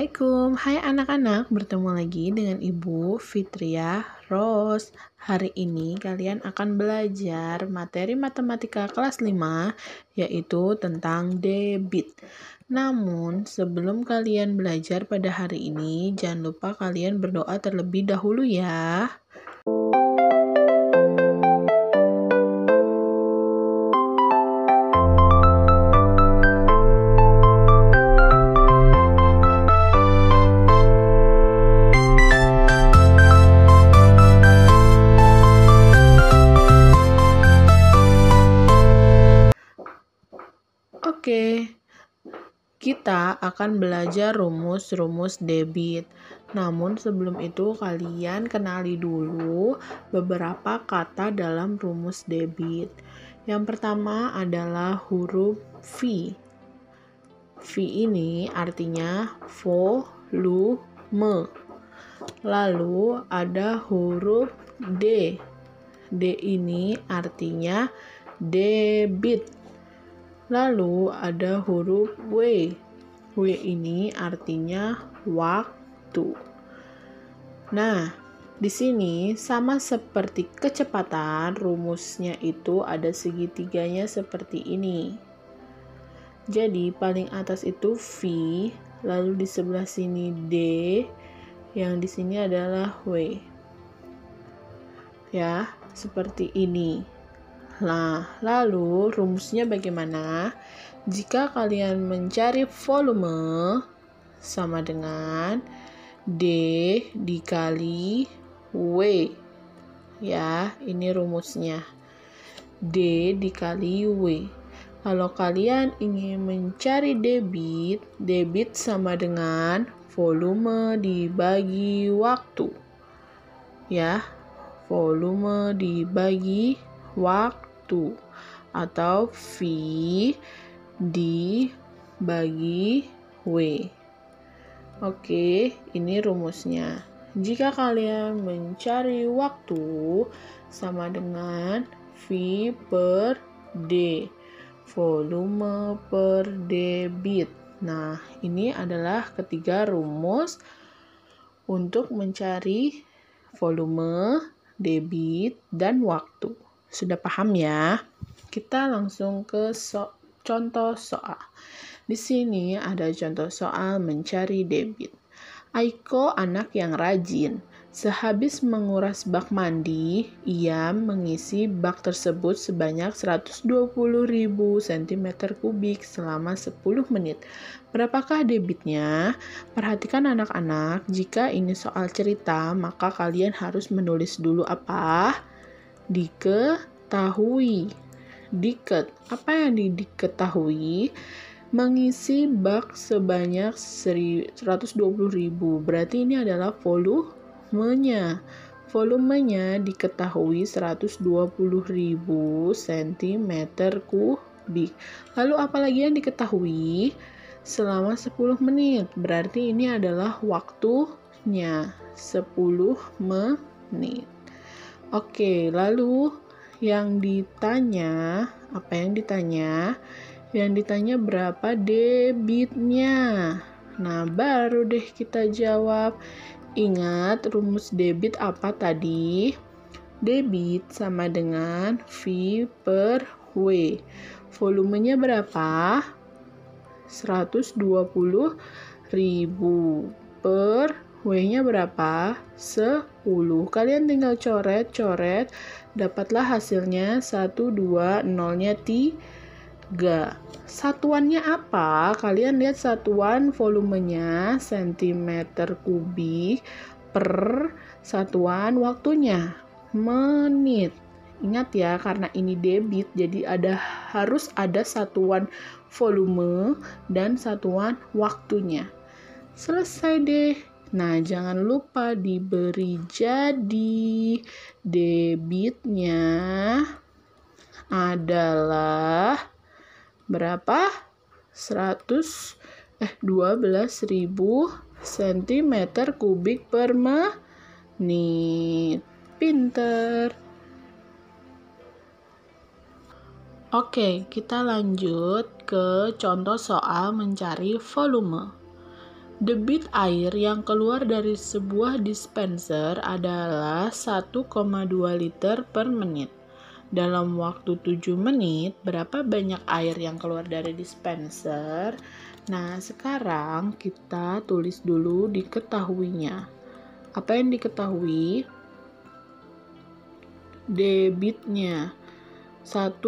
Assalamualaikum, hai anak-anak, bertemu lagi dengan Ibu Fitriah Rose. Hari ini kalian akan belajar materi matematika kelas 5, yaitu tentang debit. Namun, sebelum kalian belajar pada hari ini, jangan lupa kalian berdoa terlebih dahulu ya. Oke, kita akan belajar rumus-rumus debit. Namun sebelum itu kalian kenali dulu beberapa kata dalam rumus debit. Yang pertama adalah huruf V. V ini artinya volume. Lalu ada huruf D. D ini artinya debit. Lalu ada huruf W. W ini artinya waktu. Nah, di sini sama seperti kecepatan, rumusnya itu ada segitiganya seperti ini. Jadi paling atas itu V, lalu di sebelah sini D, yang di sini adalah W. Ya, seperti ini. Nah, lalu rumusnya bagaimana? Jika kalian mencari volume sama dengan D dikali W. Ya, ini rumusnya. D dikali W. Kalau kalian ingin mencari debit, debit sama dengan volume dibagi waktu. Ya, volume dibagi waktu. Atau V dibagi W. Oke, ini rumusnya. Jika kalian mencari waktu sama dengan V per D, volume per debit. Nah, ini adalah ketiga rumus untuk mencari volume, debit, dan waktu. Sudah paham ya? Kita langsung ke contoh soal. Di sini ada contoh soal mencari debit. Aiko anak yang rajin. Sehabis menguras bak mandi, ia mengisi bak tersebut sebanyak 120.000 cm3 selama 10 menit. Berapakah debitnya? Perhatikan anak-anak, jika ini soal cerita, maka kalian harus menulis dulu apa? Diketahui. Apa yang diketahui? Mengisi bak sebanyak 120.000. Berarti ini adalah volumenya. Volumenya diketahui 120.000 cm3. Lalu apalagi yang diketahui? Selama 10 menit. Berarti ini adalah waktunya. 10 menit. Oke, lalu yang ditanya, apa yang ditanya? Yang ditanya berapa debitnya. Nah, baru deh kita jawab. Ingat rumus debit apa tadi? Debit sama dengan V per W. Volumenya berapa? 120.000 per W-nya berapa? 10. Kalian tinggal coret-coret, dapatlah hasilnya 1, 2, 0-nya 3. Satuannya apa? Kalian lihat satuan volumenya cm3 per satuan waktunya menit. Ingat ya, karena ini debit, jadi harus ada satuan volume dan satuan waktunya. Selesai deh. Nah, jangan lupa diberi jadi. Debitnya adalah berapa? 12.000 cm3 per menit. Pinter. Oke, kita lanjut ke contoh soal mencari volume. Debit air yang keluar dari sebuah dispenser adalah 1,2 liter per menit. Dalam waktu 7 menit, berapa banyak air yang keluar dari dispenser? Nah, sekarang kita tulis dulu diketahuinya. Apa yang diketahui? Debitnya 1,2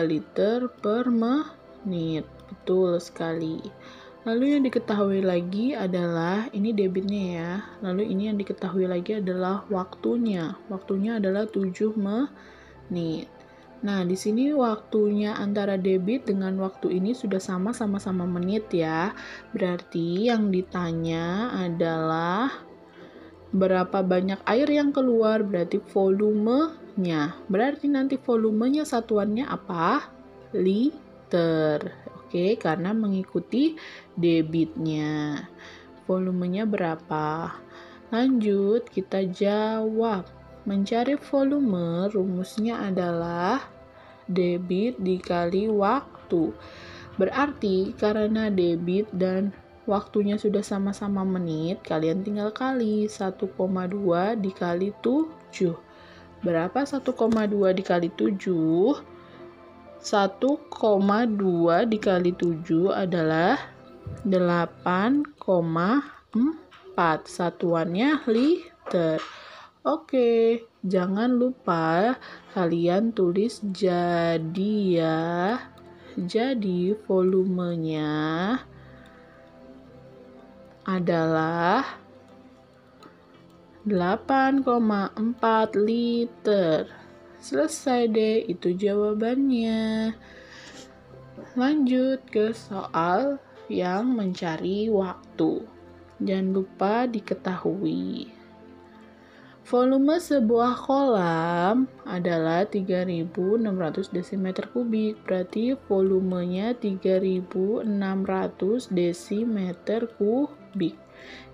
liter per menit. Betul sekali. Lalu yang diketahui lagi adalah, ini debitnya ya. Lalu ini yang diketahui lagi adalah waktunya. Waktunya adalah 7 menit. Nah, di sini waktunya antara debit dengan waktu ini sudah sama-sama menit ya. Berarti yang ditanya adalah berapa banyak air yang keluar, berarti volumenya. Berarti nanti volumenya satuannya apa? Liter. Oke, karena mengikuti debitnya. Volumenya berapa? Lanjut, kita jawab. Mencari volume, rumusnya adalah debit dikali waktu. Berarti karena debit dan waktunya sudah sama-sama menit, kalian tinggal kali 1,2 dikali 7. Berapa 1,2 dikali 7? 1,2 dikali 7 adalah 8,4. Satuannya liter. Oke, jangan lupa kalian tulis jadi ya. Jadi volumenya adalah 8,4 liter. Selesai deh, itu jawabannya. Lanjut ke soal yang mencari waktu. Jangan lupa diketahui. Volume sebuah kolam adalah 3.600 desimeter kubik. Berarti volumenya 3.600 desimeter kubik.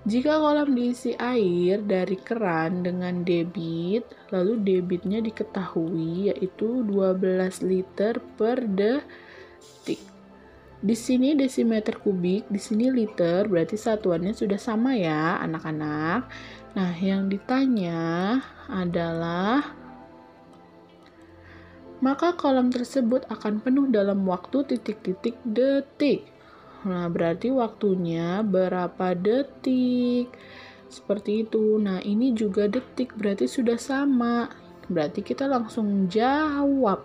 Jika kolam diisi air dari keran dengan debit, lalu debitnya diketahui yaitu 12 liter per detik. Di sini desimeter kubik, di sini liter, berarti satuannya sudah sama ya anak-anak. Nah, yang ditanya adalah, maka kolam tersebut akan penuh dalam waktu titik-titik detik. Nah, berarti waktunya berapa detik? Seperti itu. Nah, ini juga detik, berarti sudah sama. Berarti kita langsung jawab.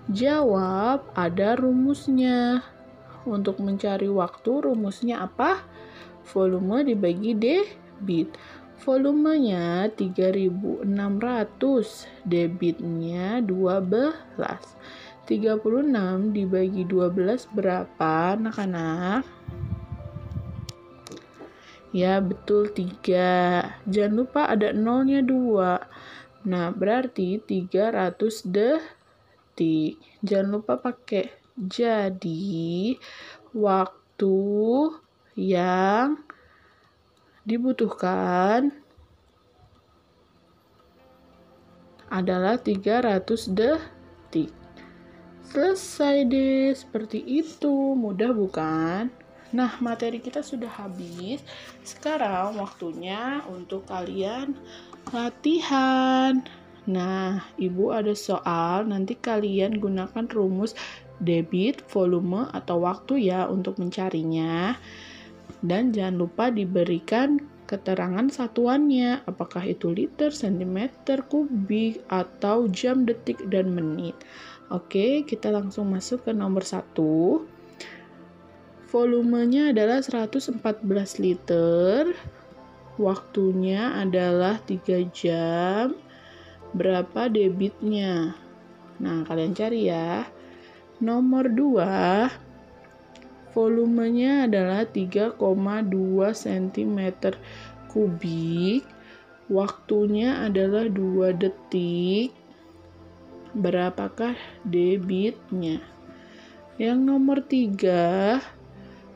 Jawab, ada rumusnya. Untuk mencari waktu, rumusnya apa? Volume dibagi debit. Volumenya 3.600, debitnya 12. 36 dibagi 12 berapa anak-anak? Ya, betul 3. Jangan lupa ada nolnya 2. Nah, berarti 300 detik. Jangan lupa pakai jadi. Waktu yang dibutuhkan adalah 300 detik. Selesai deh, seperti itu. Mudah bukan? Nah, materi kita sudah habis. Sekarang waktunya untuk kalian latihan. Nah, Ibu ada soal, nanti kalian gunakan rumus debit, volume, atau waktu ya untuk mencarinya. Dan jangan lupa diberikan keterangan satuannya, apakah itu liter, sentimeter, kubik, atau jam, detik, dan menit. Oke, kita langsung masuk ke nomor 1. Volumenya adalah 114 liter. Waktunya adalah 3 jam. Berapa debitnya? Nah, kalian cari ya. Nomor 2. Volumenya adalah 3,2 cm kubik. Waktunya adalah 2 detik. Berapakah debitnya? Yang nomor 3,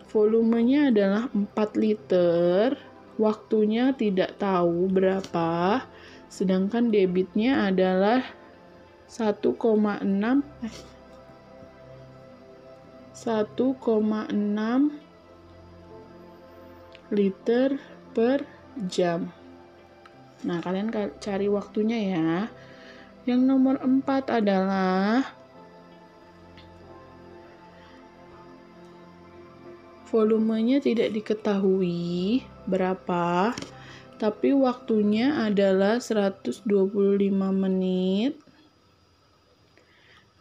volumenya adalah 4 liter. Waktunya tidak tahu berapa. Sedangkan debitnya adalah 1,6 1,6 liter per jam. Nah, kalian cari waktunya ya. Yang nomor 4 adalah volumenya tidak diketahui berapa, tapi waktunya adalah 125 menit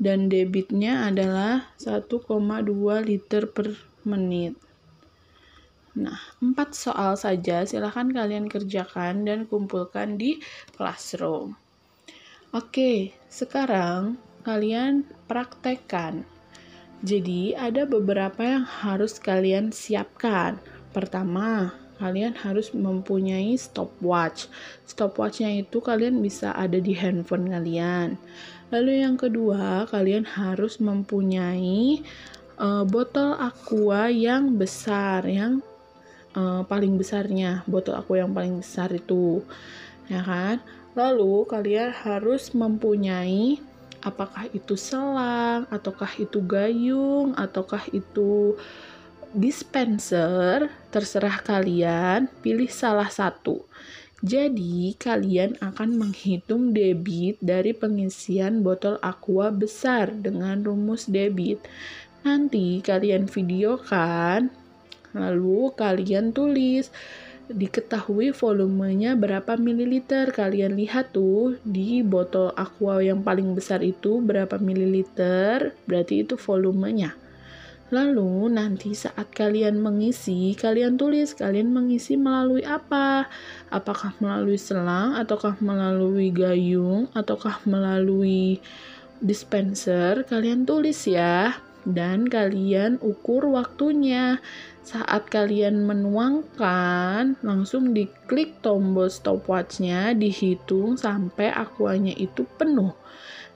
dan debitnya adalah 1,2 liter per menit. Nah, 4 soal saja, silahkan kalian kerjakan dan kumpulkan di classroom. Oke, sekarang kalian praktekkan. Jadi, ada beberapa yang harus kalian siapkan. Pertama, kalian harus mempunyai stopwatch. Stopwatchnya itu kalian bisa ada di handphone kalian. Lalu yang kedua, kalian harus mempunyai botol aqua yang besar, yang paling besarnya, botol aqua yang paling besar itu, ya kan? Lalu kalian harus mempunyai apakah itu selang, ataukah itu gayung, ataukah itu dispenser, terserah kalian, pilih salah satu. Jadi, kalian akan menghitung debit dari pengisian botol aqua besar dengan rumus debit. Nanti kalian videokan, lalu kalian tulis, diketahui volumenya berapa mililiter. Kalian lihat tuh di botol aqua yang paling besar itu berapa mililiter, berarti itu volumenya. Lalu nanti saat kalian mengisi, kalian tulis kalian mengisi melalui apa? Apakah melalui selang, ataukah melalui gayung, ataukah melalui dispenser? Kalian tulis ya. Dan kalian ukur waktunya. Saat kalian menuangkan, langsung diklik tombol stopwatch-nya, dihitung sampai aquanya itu penuh.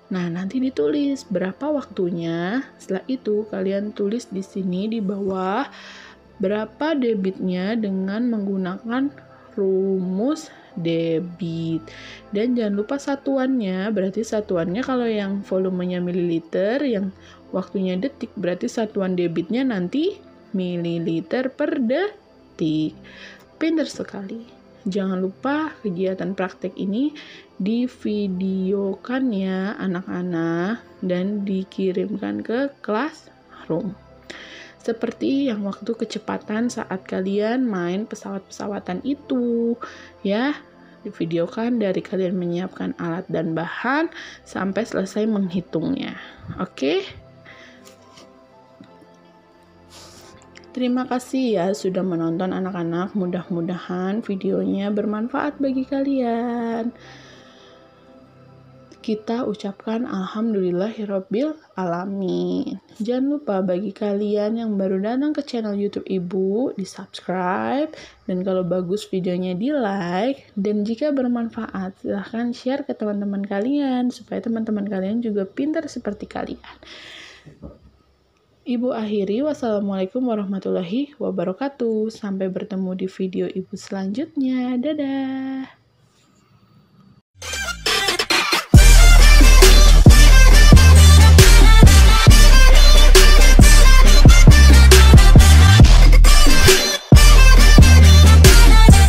Nah, nanti ditulis berapa waktunya. Setelah itu, kalian tulis di sini di bawah berapa debitnya dengan menggunakan rumus debit. Dan jangan lupa satuannya, berarti satuannya kalau yang volumenya mililiter, yang waktunya detik, berarti satuan debitnya nanti mililiter per detik. Pinter sekali. Jangan lupa kegiatan praktek ini divideokan ya anak-anak dan dikirimkan ke classroom. Seperti yang waktu kecepatan saat kalian main pesawat-pesawatan itu, ya, divideokan dari kalian menyiapkan alat dan bahan sampai selesai menghitungnya. Oke? Terima kasih ya sudah menonton anak-anak. Mudah-mudahan videonya bermanfaat bagi kalian. Kita ucapkan alhamdulillahirabbil alamin. Jangan lupa bagi kalian yang baru datang ke channel YouTube Ibu, di-subscribe, dan kalau bagus videonya di-like, dan jika bermanfaat silahkan share ke teman-teman kalian supaya teman-teman kalian juga pintar seperti kalian. Ibu akhiri, wassalamualaikum warahmatullahi wabarakatuh. Sampai bertemu di video Ibu selanjutnya. Dadah.